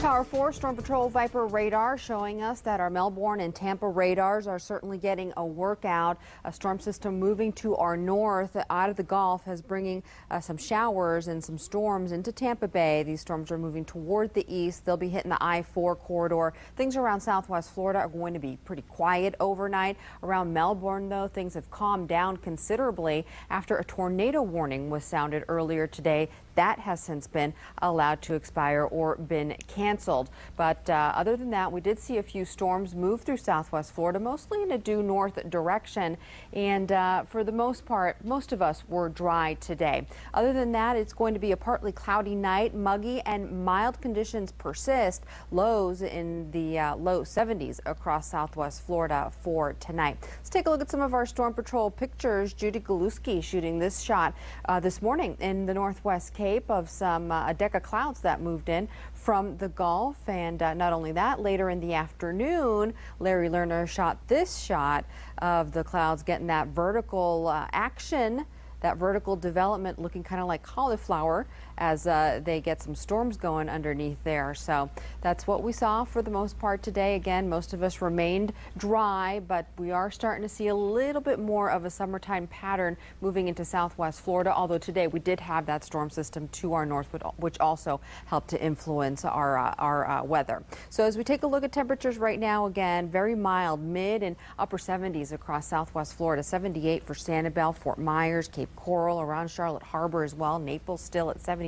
Power 4 Storm Patrol Viper radar showing us that our Melbourne and Tampa radars are certainly getting a workout. A storm system moving to our north out of the Gulf is bringing some showers and some storms into Tampa Bay. These storms are moving toward the east. They'll be hitting the I-4 corridor. Things around southwest Florida are going to be pretty quiet overnight. Around Melbourne, though, things have calmed down considerably after a tornado warning was sounded earlier today. That has since been allowed to expire or been canceled. But other than that, we did see a few storms move through southwest Florida, mostly in a due north direction. And for the most part, most of us were dry today. Other than that, it's going to be a partly cloudy night, muggy and mild conditions persist. Lows in the low 70s across southwest Florida for tonight. Let's take a look at some of our Storm Patrol pictures. Judy Galuski shooting this shot this morning in the northwest Cape of a deck of clouds that moved in from the Gulf. And not only that, later in the afternoon, Larry Lerner shot this shot of the clouds getting that vertical action, that vertical development looking kind of like cauliflower as they get some storms going underneath there. So that's what we saw for the most part today. Again, most of us remained dry, but we are starting to see a little bit more of a summertime pattern moving into southwest Florida, although today we did have that storm system to our north, which also helped to influence our weather. So as we take a look at temperatures right now, again, very mild, mid and upper 70s across southwest Florida, 78 for Sanibel, Fort Myers, Cape Coral, around Charlotte Harbor as well. Naples still at 79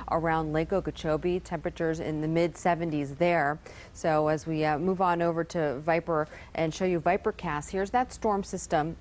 around Lake Okeechobee, temperatures in the mid 70s there. So as we move on over to Viper and show you Vipercast, here's that storm system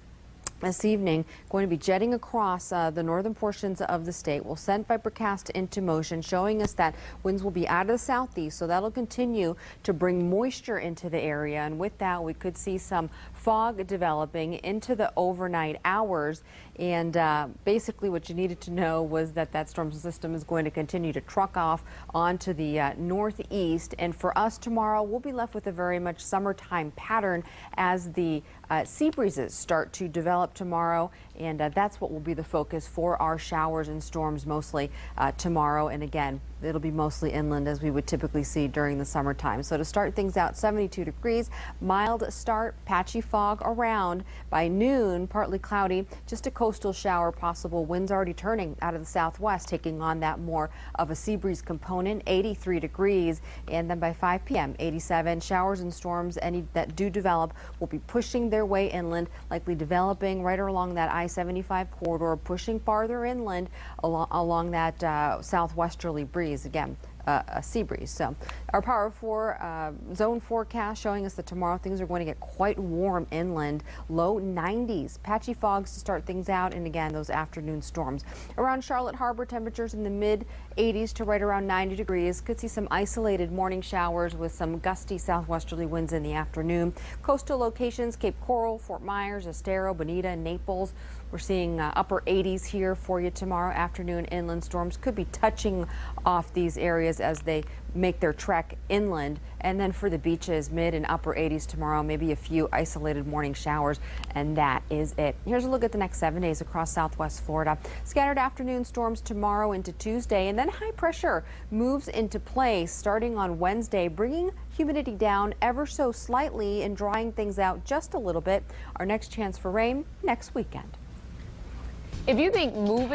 this evening going to be jetting across the northern portions of the state. We'll send Vipercast into motion, showing us that winds will be out of the southeast, so that'll continue to bring moisture into the area, and with that we could see some fog developing into the overnight hours. And basically what you needed to know was that that storm system is going to continue to truck off onto the northeast, and for us tomorrow we'll be left with a very much summertime pattern as the sea breezes start to develop tomorrow, and that's what will be the focus for our showers and storms mostly tomorrow. And again, it'll be mostly inland as we would typically see during the summertime. So to start things out, 72 degrees, mild start, patchy fog around. By noon, partly cloudy, just a coastal shower possible. Winds already turning out of the southwest, taking on that more of a sea breeze component, 83 degrees. And then by 5 p.m., 87. Showers and storms, any that do develop, will be pushing their way inland, likely developing right along that I-75 corridor, pushing farther inland along that southwesterly breeze. Again, a sea breeze. So our Power 4 zone forecast showing us that tomorrow things are going to get quite warm inland, low 90s, patchy fogs to start things out, and again those afternoon storms. Around Charlotte Harbor, temperatures in the mid 80s to right around 90 degrees. Could see some isolated morning showers with some gusty southwesterly winds in the afternoon. Coastal locations, Cape Coral, Fort Myers, Estero, Bonita, and Naples. We're seeing upper 80s here for you tomorrow afternoon. Inland storms could be touching off these areas as they make their trek inland. And then for the beaches, mid and upper 80s tomorrow, maybe a few isolated morning showers, and that is it. Here's a look at the next 7 days across southwest Florida. Scattered afternoon storms tomorrow into Tuesday, and then high pressure moves into place starting on Wednesday, bringing humidity down ever so slightly and drying things out just a little bit. Our next chance for rain next weekend. If you think moving